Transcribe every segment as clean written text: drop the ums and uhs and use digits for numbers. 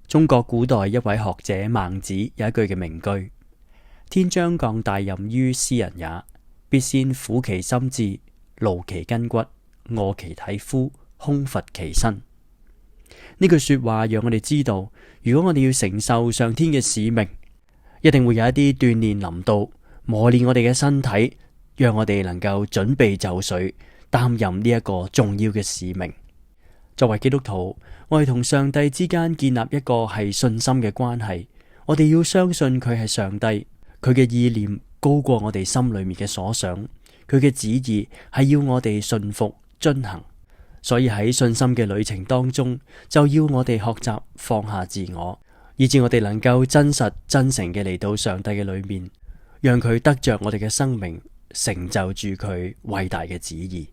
中國古代一位學者孟子有一句嘅名句：天將降大任於斯人也，必先苦其心志，勞其筋骨，餓其體膚，空乏其身。呢句說話讓我哋知道，如果我哋要承受上天嘅使命，一定會有一啲鍛煉臨到，磨練我哋嘅身體，讓我哋能夠準備就緒，擔任呢一個重要嘅使命。作為基督徒，我哋同上帝之間建立一個係信心嘅關係。我哋要相信佢係上帝，佢嘅意念高過我哋心裏面嘅所想，佢嘅旨意係要我哋信服遵行。所以喺信心嘅旅程當中，就要我哋學習放下自我，以致我哋能夠真實真誠嘅嚟到上帝嘅裏面，讓佢得着我哋嘅生命，成就住佢偉大嘅旨意。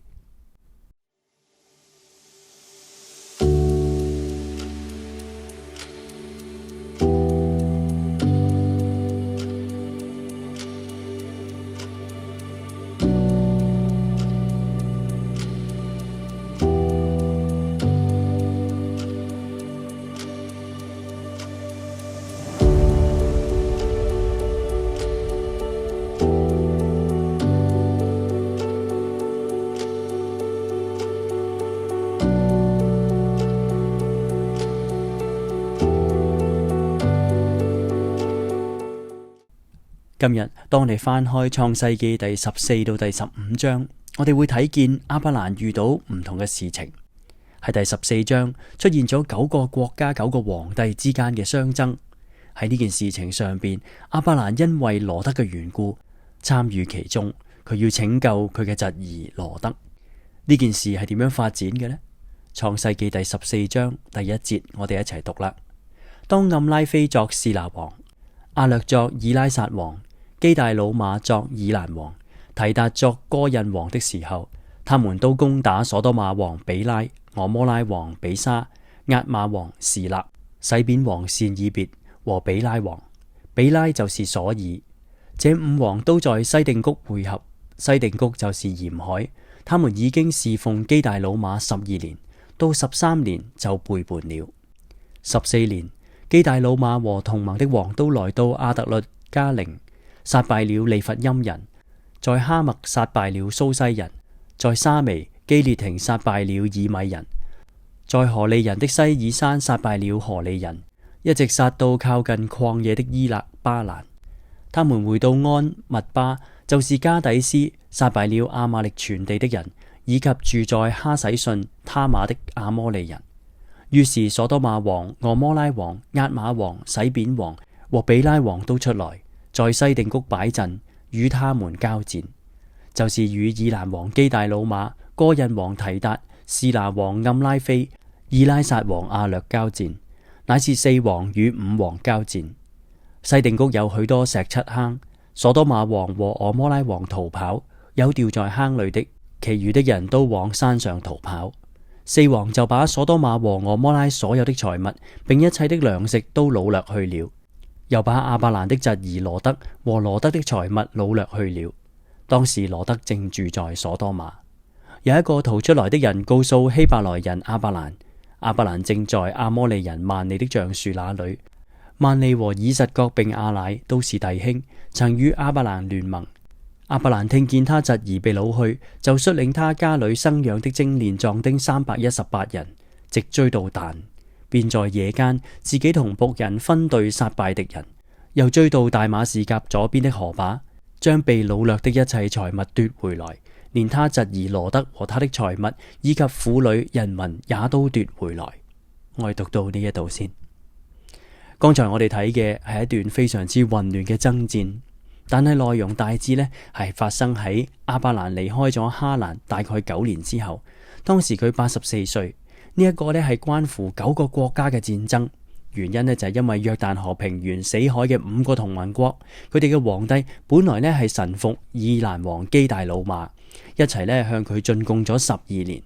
今日當我哋翻開創世記第14到第15章，我哋會睇見亞伯蘭遇到唔同嘅事情。喺第14章出現咗9個國家、9個皇帝之間嘅相爭。喺呢件事情上邊，亞伯蘭因為羅得嘅緣故參與其中，佢要拯救佢嘅侄兒羅得。呢件事係點樣發展嘅呢？創世記第14章第1節，我哋一齊讀啦。當暗拉菲作示拿王，亞略作以拉撒王，基大魯瑪作以蘭王，提達作哥印王的時候，他們都攻打所多瑪王比拉、俄摩拉王比沙、押瑪王示勒、洗扁王善以別和比拉王。比拉就是所珥。這5王都在西定谷會合。西定谷就是鹽海。他們已經侍奉基大魯瑪12年，到13年就背叛了。14年，基大魯瑪和同盟的王都來到亞特律加寧，殺敗了利弗音人，在哈麥殺敗了蘇西人，在沙微基列亭殺敗了以米人，在何利人的西珥山殺敗了何利人，一直殺到靠近曠野的伊勒巴蘭。他們回到安密巴，就是加底斯，殺敗了亞瑪力全地的人，以及住在哈洗遜他瑪的亞摩利人。於是所多瑪王、俄摩拉王、押瑪王、洗扁王和比拉王都出來，在西定谷擺陣，與他們交戰，就是與以蘭王基大魯瑪、哥印王提達、示拿王暗拉菲、以拉撒王亞略交戰，乃是4王與5王交戰。西定谷有許多石漆坑，所多瑪王和俄摩拉王逃跑，有掉在坑裏的，其餘的人都往山上逃跑。4王就把所多瑪和俄摩拉所有的財物，並一切的糧食都擄掠去了。又把亞伯蘭的侄兒羅得和羅得的財物擄掠去了。當時羅得正住在所多瑪。有一個逃出來的人告訴希伯來人亞伯蘭，亞伯蘭正在亞摩利人曼利的橡樹那裏。曼利和以實各並亞乃都是弟兄，曾與亞伯蘭聯盟。亞伯蘭聽見他侄兒被擄去，就率領他家裏生養的精練壯丁318人，直追到但，便在夜間自己同僕人分隊殺敗敵人，又追到大馬士革左邊的河把，將被擄掠的一切財物奪回來，連他侄兒羅得和他的財物以及婦女人民也都奪回來。我哋讀到呢一度先。剛才我哋睇嘅係一段非常之混亂嘅爭戰，但係內容大致呢係發生喺亞伯蘭離開咗哈蘭大概9年之後，當時佢84歲。呢一個呢係關乎9個國家嘅戰爭，原因呢就係因為約旦河平原死海嘅5個同盟國，佢哋嘅皇帝本來呢係臣服以蘭王基大魯瑪，一齊呢向佢進貢咗12年，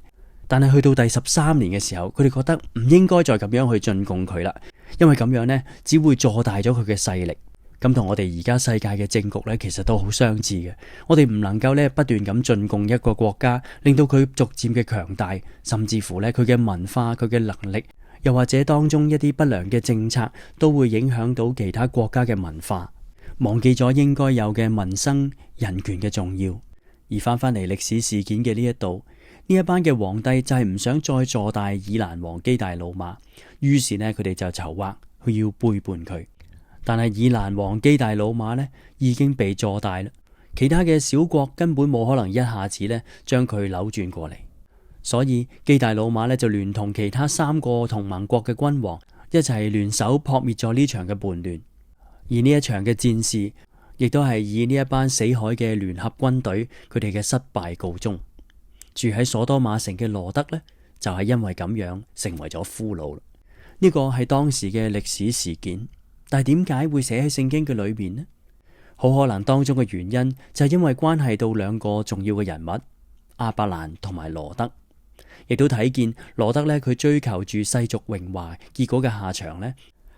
但係去到第13年嘅時候，佢哋覺得唔應該再咁樣去進貢佢啦，因為咁樣呢只會坐大咗佢嘅勢力。咁同我哋而家世界嘅政局呢，其實都好相似嘅。我哋唔能夠呢不斷咁進貢一個國家，令到佢逐漸嘅強大，甚至乎呢佢嘅文化、佢嘅能力又或者當中一啲不良嘅政策都會影響到其他國家嘅文化，忘記咗應該有嘅民生人權嘅重要。而翻返嚟歷史事件嘅呢一度，呢一班嘅皇帝就係唔想再坐大以蘭王基大老馬，於是呢，佢哋就籌劃佢要背叛佢。但係以蘭王基大老馬呢已經被坐大啦，其他嘅小國根本冇可能一下子呢將佢扭轉過嚟，所以基大老馬呢就聯同其他3個同盟國嘅君王一齊聯手撲滅咗呢場嘅叛亂。而呢一場嘅戰事亦都係以呢一班死海嘅聯合軍隊佢哋嘅失敗告終。住喺所多瑪城嘅羅德呢，就係因為咁樣成為咗俘虜啦。呢個係當時嘅歷史事件，但係點解會寫喺聖經嘅裏面呢？好可能當中嘅原因就係因為關係到2個重要嘅人物亞伯蘭同埋羅德，亦都睇見羅德呢，佢追求住世俗榮華，結果嘅下場呢，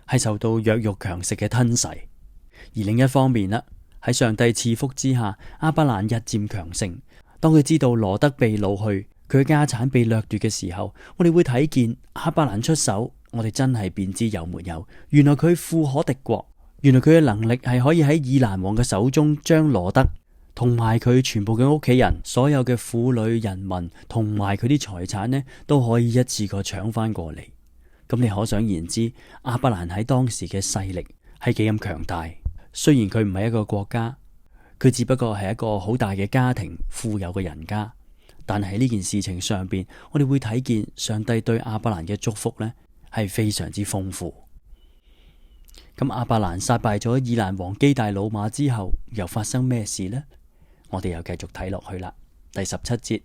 係受到弱肉強食嘅吞噬。而另一方面啦，喺上帝賜福之下，亞伯蘭日漸強盛。當佢知道羅德被擄去，佢嘅家產被掠奪嘅時候，我哋會睇見亞伯蘭出手，我哋真係便知有沒有。原來佢富可敵國，原來佢嘅能力係可以喺以蘭王嘅手中將羅德同埋佢全部嘅屋企人、所有嘅婦女人民同埋佢啲財產呢，都可以一次過搶翻過嚟。咁你可想而知，亞伯蘭喺當時嘅勢力係幾咁強大。雖然佢唔係一個國家，佢只不過係一個好大嘅家庭、富有嘅人家，但係呢件事情上邊，我哋會睇見上帝對亞伯蘭嘅祝福呢係非常之豐富。咁亞伯蘭殺敗咗以蘭王基大老馬之後，又發生咩事呢？我哋又繼續睇落去啦。第17節，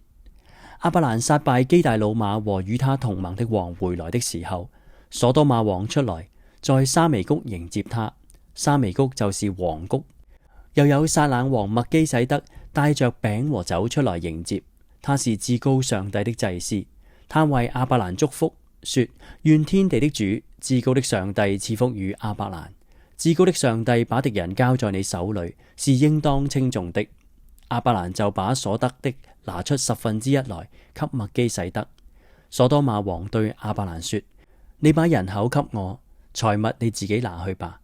亞伯蘭殺敗基大老馬和與他同盟的王回來的時候，所多瑪王出來，在沙微谷迎接他。沙微谷就是王谷。又有撒冷王麥基洗德帶着餅和酒出來迎接，他是至高上帝的祭司。他為亞伯蘭祝福，說：願天地的主，至高的上帝賜福與亞伯蘭。至高的上帝把敵人交在你手裏，是應當稱頌的。亞伯蘭就把所得的拿出1/10來給麥基洗德。所多瑪王對亞伯蘭說：你把人口給我，財物你自己拿去吧。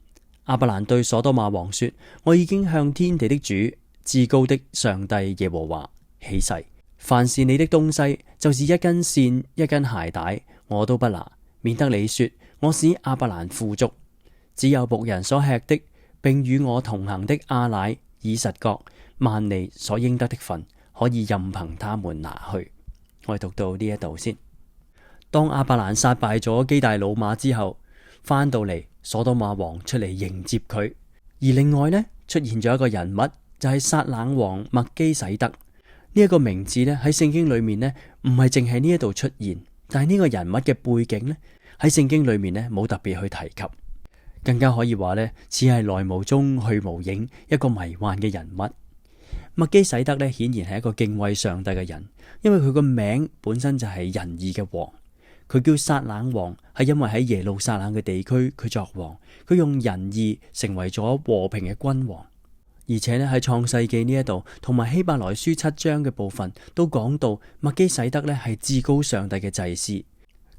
亞伯蘭對所多瑪王說：我已經向天地的主，至高的上帝耶和華起誓，凡是你的東西，就是一根線、一根鞋帶，我都不拿，免得你說我使亞伯蘭富足。只有僕人所吃的，並與我同行的亞乃、以實各、幔尼所應得的份，可以任憑他們拿去。我哋讀到呢一度先。當亞伯蘭殺敗咗基大老馬之後，翻到嚟，所多瑪王出嚟迎接佢。而另外呢，出現咗一個人物，就係撒冷王麥基洗德。呢一個名字呢，喺聖經裏面呢，唔係淨係呢一度出現，但係呢個人物嘅背景呢，喺聖經裏面呢，冇特別去提及，更加可以話呢，似係來無蹤去無影，一個迷幻嘅人物。麥基洗德呢，顯然係一個敬畏上帝嘅人，因為佢個名本身就係仁義嘅王。佢叫撒冷王，係因為喺耶路撒冷嘅地區佢作王，佢用仁義成為咗和平嘅君王。而且呢，喺創世記呢一度同埋希伯來書7章嘅部分都講到麥基洗德呢係至高上帝嘅祭司，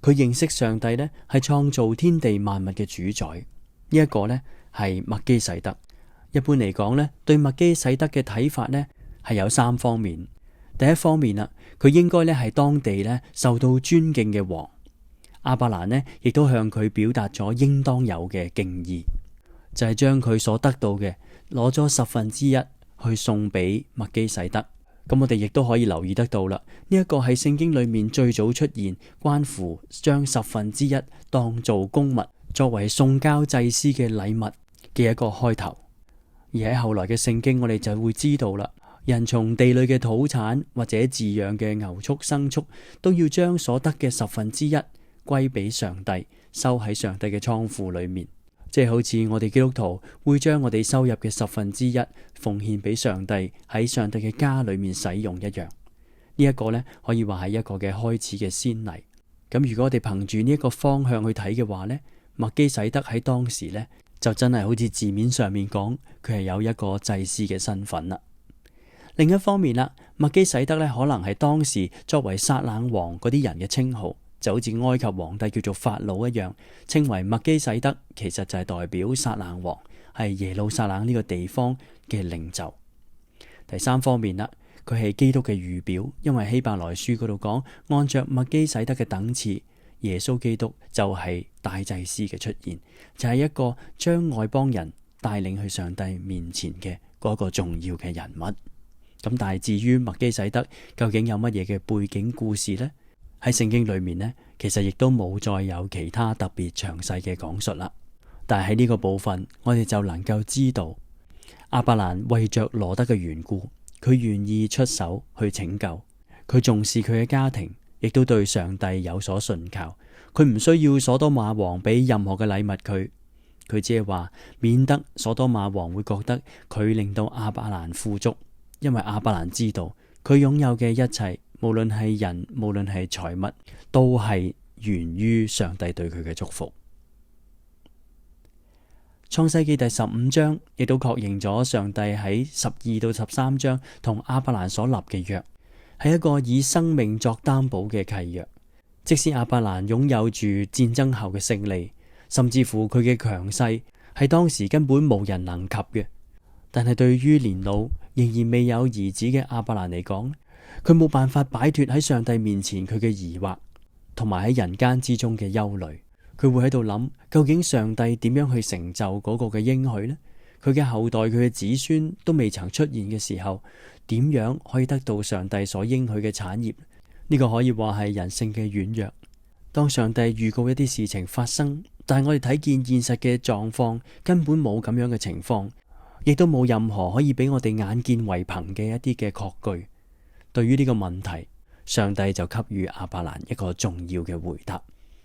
佢認識上帝呢係創造天地萬物嘅主宰。呢一個呢係麥基洗德。一般嚟講呢，對麥基洗德嘅睇法呢係有3方面。第一方面啦，佢應該呢係當地呢受到尊敬嘅王。亞伯蘭呢亦都向佢表達咗應當有嘅敬意，就係將佢所得到嘅攞咗1/10去送俾麥基洗德。咁我哋亦都可以留意得到啦，呢一個係聖經裏面最早出現關乎將1/10當做公物作為送交祭司嘅禮物嘅一個開頭。而喺後來嘅聖經，我哋就會知道啦，人從地裏嘅土產或者飼養嘅牛畜牲畜，都要將所得嘅1/10歸俾上帝，收喺上帝嘅倉庫裏面。即係好似我哋基督徒會將我哋收入嘅1/10奉獻俾上帝，喺上帝嘅家裏面使用一樣。呢一個呢，可以話係一個嘅開始嘅先例。咁如果我哋憑住呢一個方向去睇嘅話呢，麥基洗德喺當時呢，就真係好似字面上面講，佢係有一個祭司嘅身份啦。另一方面啦，麥基洗德呢，可能係當時作為撒冷王嗰啲人嘅稱號。就好似埃及皇帝叫做法老一樣，稱為麥基洗德，其實就係代表撒冷王，係耶路撒冷呢個地方嘅領袖。第三方面啦，佢係基督嘅預表，因為希伯來書嗰度講，按着麥基洗德嘅等次，耶穌基督就係大祭司嘅出現，就係一個將外邦人帶領去上帝面前嘅嗰個重要嘅人物。咁但係至於麥基洗德究竟有乜嘢嘅背景故事呢？喺聖經裏面呢，其實亦都冇再有其他特別詳細嘅講述啦。但係喺呢個部分，我哋就能夠知道亞伯蘭為着羅得嘅緣故，佢願意出手去拯救，佢重視佢嘅家庭，亦都對上帝有所信靠。佢唔需要所多瑪王俾任何嘅禮物佢只係話免得所多瑪王會覺得佢令到亞伯蘭富足，因為亞伯蘭知道佢擁有嘅一切，無論係人，無論係財物，都係源於上帝對佢嘅祝福。創世記第15章亦都確認咗上帝喺12到13章同亞伯蘭所立嘅約，係一個以生命作擔保嘅契約。即使亞伯蘭擁有住戰爭後嘅勝利，甚至乎佢嘅強勢係當時根本無人能及嘅，但係對於年老仍然未有兒子嘅亞伯蘭嚟講，佢冇辦法擺脫喺上帝面前佢嘅疑惑，同埋喺人間之中嘅憂慮。佢會喺度諗，究竟上帝點樣去成就嗰個嘅應許呢？佢嘅後代，佢嘅子孫都未曾出現嘅時候，點樣可以得到上帝所應許嘅產業？呢個可以話係人性嘅軟弱。當上帝預告一啲事情發生，但係我哋睇見現實嘅狀況根本冇咁樣嘅情況，亦都冇任何可以俾我哋眼見為憑嘅一啲嘅確據。對於呢個問題，上帝就給予亞伯蘭一個重要嘅回答。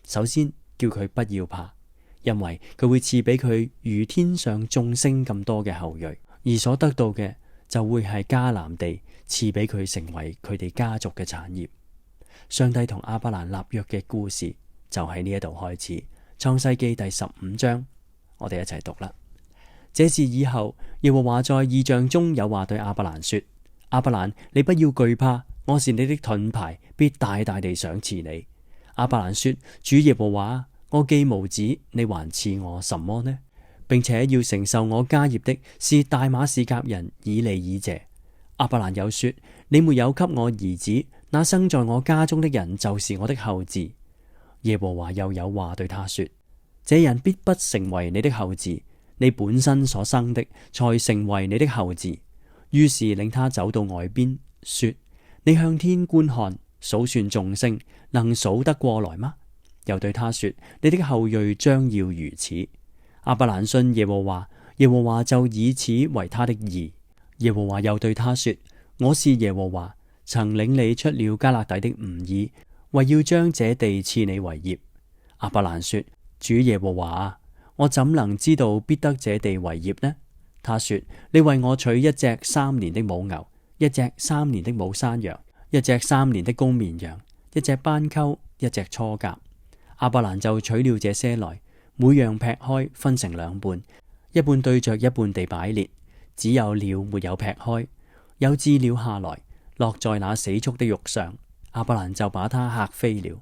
首先叫佢不要怕，因為佢會賜俾佢如天上眾星咁多嘅後裔，而所得到嘅就會係迦南地賜俾佢成為佢哋家族嘅產業。上帝同亞伯蘭立約嘅故事就喺呢一度開始。創世記第15章，我哋一齊讀啦。這事以後，耶和華在異象中有話對亞伯蘭說：亞伯蘭，你不要懼怕，我是你的盾牌，必大大地賞賜你。亞伯蘭說：主耶和華，我既無子，你還賜我什麼呢？並且要承受我家業的是大馬士革人以利以謝。亞伯蘭又說：你沒有給我兒子，那生在我家中的人就是我的後嗣。耶和華又有話對他說：這人必不成為你的後嗣，你本身所生的才成為你的後嗣。於是領他走到外邊，說：你向天觀看，數算眾星，能數得過來嗎？又對他說：你的後裔將要如此。亞伯蘭信耶和華，耶和華就以此為他的義。耶和華又對他說：我是耶和華，曾領你出了迦勒底的吾珥，為要將這地賜你為業。亞伯蘭說：主耶和華啊，我怎能知道必得這地為業呢？他說：你為我取一隻3年的母牛，一隻3年的母山羊，一隻3年的公綿羊，一隻斑鳩，一隻雛鴿。亞伯蘭就取了這些來，每樣劈開，分成2半，一半對着一半地擺列，只有鳥沒有劈開。有鷙鳥下來，落在那死畜的肉上，亞伯蘭就把它嚇飛了。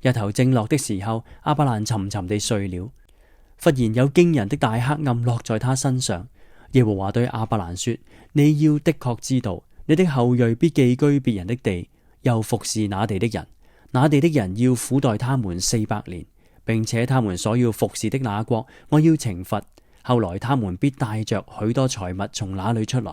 日頭正落的時候，亞伯蘭沉沉地睡了。忽然有驚人的大黑暗落在他身上。耶和華對亞伯蘭說：你要的確知道，你的後裔必寄居別人的地，又服侍那地的人。那地的人要苦待他們400年，並且他們所要服侍的那國，我要懲罰。後來他們必帶着許多財物從那裏出來，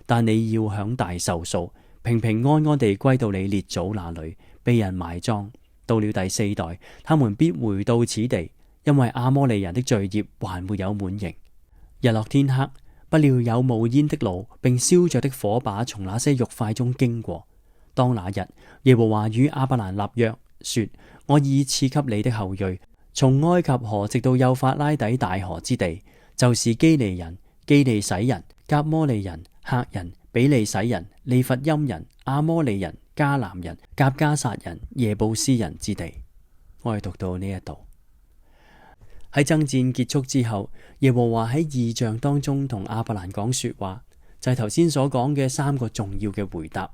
但你要享大壽數，平平安安地歸到你列祖那裏，被人埋葬。到了第4代，他們必回到此地，因為亞摩利人的罪孽還沒有滿盈。日落天黑，不料有冒煙的爐並燒着的火把從那些肉塊中經過。當那日，耶和華與亞伯蘭立約，說：我已賜給你的後裔，從埃及河直到幼發拉底大河之地，就是基尼人、基利洗人、革摩利人、赫人、比利洗人、利弗音人、亞摩利人、迦南人、革迦撒人、耶布斯人之地。我哋讀到呢一度。喺爭戰結束之後，耶和華喺異象當中同亞伯蘭講說話，就係頭先所講嘅3個重要嘅回答。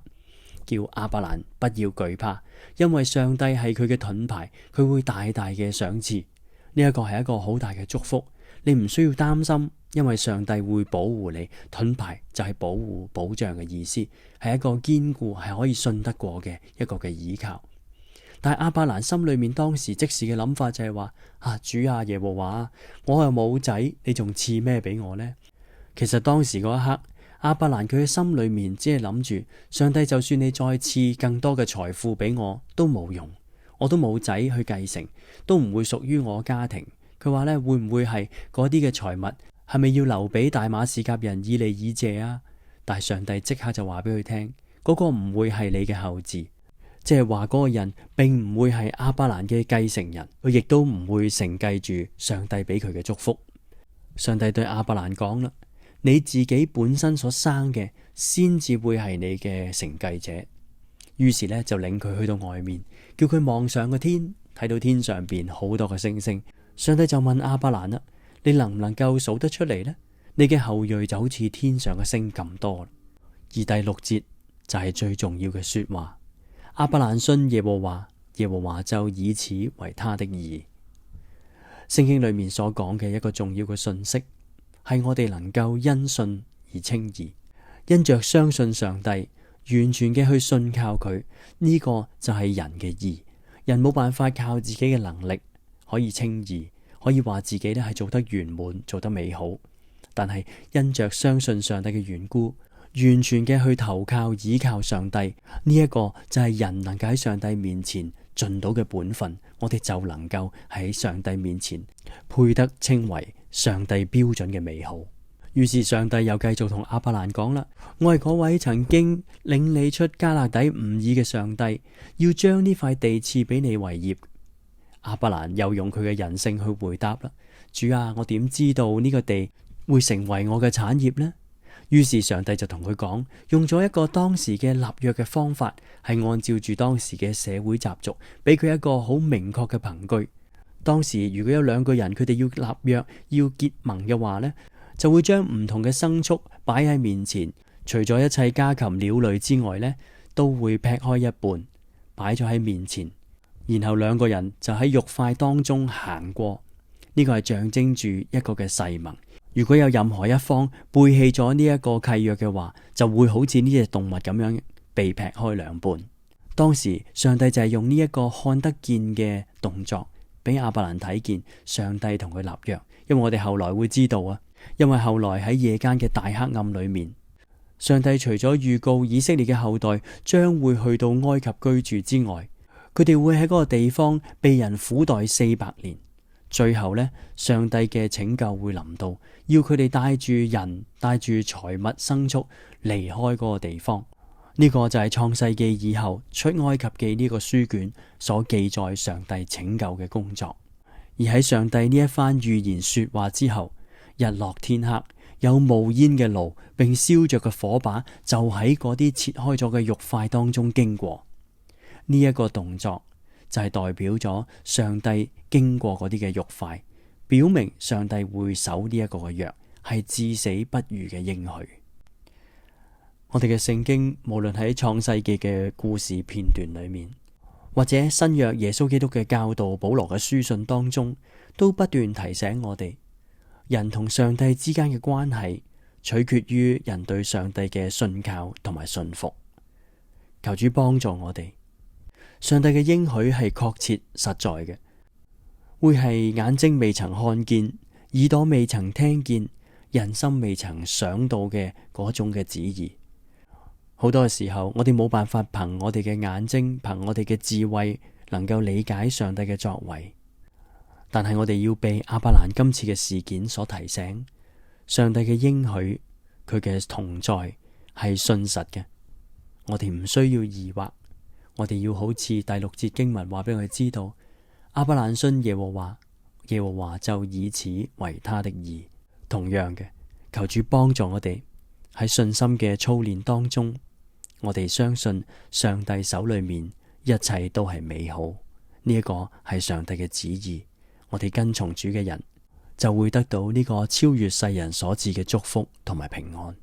叫亞伯蘭不要懼怕，因為上帝係佢嘅盾牌，佢會大大嘅賞賜。呢一個係一個好大嘅祝福，你唔需要擔心，因為上帝會保護你。盾牌就係保護、保障嘅意思，係一個堅固、係可以信得過嘅一個嘅倚靠。但係亞伯蘭心裏面當時即時嘅諗法就係話：主啊，耶和華，我又冇仔，你仲賜咩俾我呢？其實當時嗰一刻，亞伯蘭佢嘅心裏面只係諗住，上帝就算你再賜更多嘅財富俾我都冇用，我都冇仔去繼承，都唔會屬於我家庭。佢話咧，會唔會係嗰啲嘅財物係咪要留俾大馬士革人以利以謝啊？但係上帝即刻就話俾佢聽，嗰個唔會係你嘅後嗣，即係話嗰個人並唔會係亞伯蘭嘅繼承人，佢亦都唔會承繼住上帝俾佢嘅祝福。上帝對亞伯蘭講啦：你自己本身所生嘅，先至會係你嘅承繼者。於是呢，就領佢去到外面，叫佢望上個天，睇到天上邊好多個星星。上帝就問亞伯蘭啦：你能唔能夠數得出嚟呢？你嘅後裔就好似天上嘅星咁多。而第六節就係最重要嘅說話：亞伯蘭信耶和華，耶和華就以此為他的義。聖經裏面所講嘅一個重要嘅信息，係我哋能夠因信而稱義，因着相信上帝，完全嘅去信靠佢，呢個就係人嘅義。人冇辦法靠自己嘅能力可以稱義，可以話自己咧係做得圓滿，做得美好。但係因着相信上帝嘅緣故，完全嘅去投靠倚靠上帝，呢一個就係人能夠喺上帝面前盡到嘅本分，我哋就能夠喺上帝面前配得稱為上帝標準嘅美好。於是上帝又繼續同亞伯蘭講啦：我係嗰位曾經領你出迦勒底吾爾嘅上帝，要將呢塊地賜俾你為業。亞伯蘭又用佢嘅人性去回答啦：主啊，我點知道呢個地會成為我嘅產業呢？於是上帝就同佢講，用咗一個當時嘅立約嘅方法，係按照住當時嘅社會習俗，俾佢一個好明確嘅憑據。當時如果有兩個人，佢哋要立約、要結盟嘅話呢，就會將唔同嘅牲畜擺喺面前，除咗一切家禽鳥類之外呢，都會劈開一半擺咗喺面前，然後兩個人就喺肉塊當中行過。呢個係象徵住一個嘅誓盟。如果有任何一方背棄咗呢一個契約嘅話，就會好似呢隻動物咁樣被劈開兩半。當時上帝就係用呢一個看得見嘅動作俾亞伯蘭睇見，上帝同佢立約。因為我哋後來會知道啊，因為後來喺夜間嘅大黑暗裏面，上帝除咗預告以色列嘅後代將會去到埃及居住之外，佢哋會喺嗰個地方被人苦待400年。最後呢，上帝嘅拯救會臨到，要佢哋帶住人、帶住財物、牲畜離開嗰個地方。呢個就係創世記以後出埃及記呢個書卷所記載上帝拯救嘅工作。而喺上帝呢一番預言說話之後，日落天黑，有冒煙嘅爐並燒着嘅火把就喺嗰啲切開咗嘅肉塊當中經過。呢一個動作就係代表咗上帝經過嗰啲嘅肉塊，表明上帝會守呢一個嘅約，係至死不渝嘅應許。我哋嘅聖經無論喺創世記嘅故事片段裏面，或者新約耶穌基督嘅教導、保羅嘅書信當中，都不斷提醒我哋，人同上帝之間嘅關係取決於人對上帝嘅信靠同埋信服。求主幫助我哋。上帝嘅應許係確切實在嘅，會係眼睛未曾看見、耳朵未曾聽見、人心未曾想到嘅嗰種嘅旨意。好多時候，我哋冇辦法憑我哋嘅眼睛、憑我哋嘅智慧，能夠理解上帝嘅作為。但係我哋要被亞伯蘭今次嘅事件所提醒，上帝嘅應許，佢嘅同在係信實嘅。我哋唔需要疑惑。我哋要好似第6節經文話俾我哋知道，亞伯蘭信耶和華，耶和華就以此為他的義。同樣嘅，求主幫助我哋喺信心嘅操練當中，我哋相信上帝手裏面一切都係美好。呢一個係上帝嘅旨意，我哋跟從主嘅人就會得到呢個超越世人所致嘅祝福同埋平安。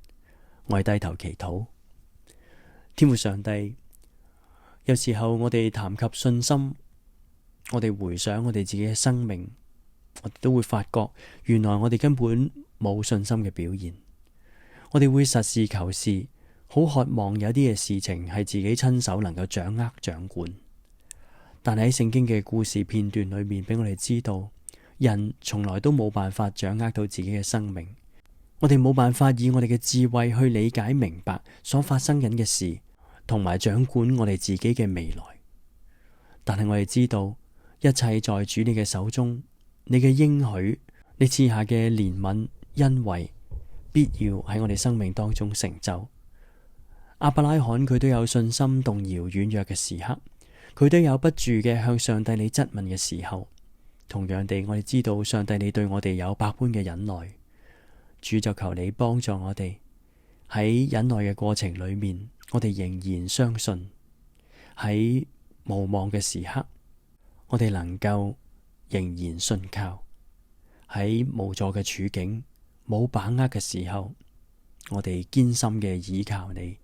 我哋低頭祈禱。天父上帝，有時候我哋談及信心，我哋回想我哋自己嘅生命，我哋都會發覺，原來我哋根本冇信心嘅表現。我哋會實事求是，好渴望有啲嘅事情係自己親手能夠掌握掌管。但係喺聖經嘅故事片段裏面，俾我哋知道，人從來都冇辦法掌握到自己嘅生命。我哋冇辦法以我哋嘅智慧去理解明白所發生緊嘅事，同埋掌管我哋自己嘅未來。但係我哋知道，一切在主你嘅手中，你嘅應許，你賜下嘅憐憫恩惠，必要喺我哋生命當中成就。亞伯拉罕佢都有信心動搖軟弱嘅時刻，佢都有不住嘅向上帝你質問嘅時候。同樣地，我哋知道上帝你對我哋有百般嘅忍耐，主就求你幫助我哋喺忍耐嘅過程裏面，我哋仍然相信喺無望嘅時刻，我哋能夠仍然信靠；喺無助嘅處境、冇把握嘅時候，我哋堅心嘅倚靠你，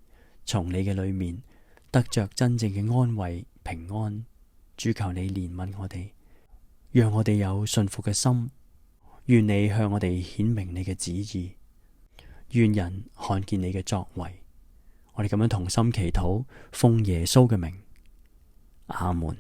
從你嘅裏面得着真正嘅安慰平安。主求你憐憫我哋，讓我哋有信服嘅心。願你向我哋顯明你嘅旨意，願人看見你嘅作為。我哋咁樣同心祈禱，奉耶穌嘅名，阿門。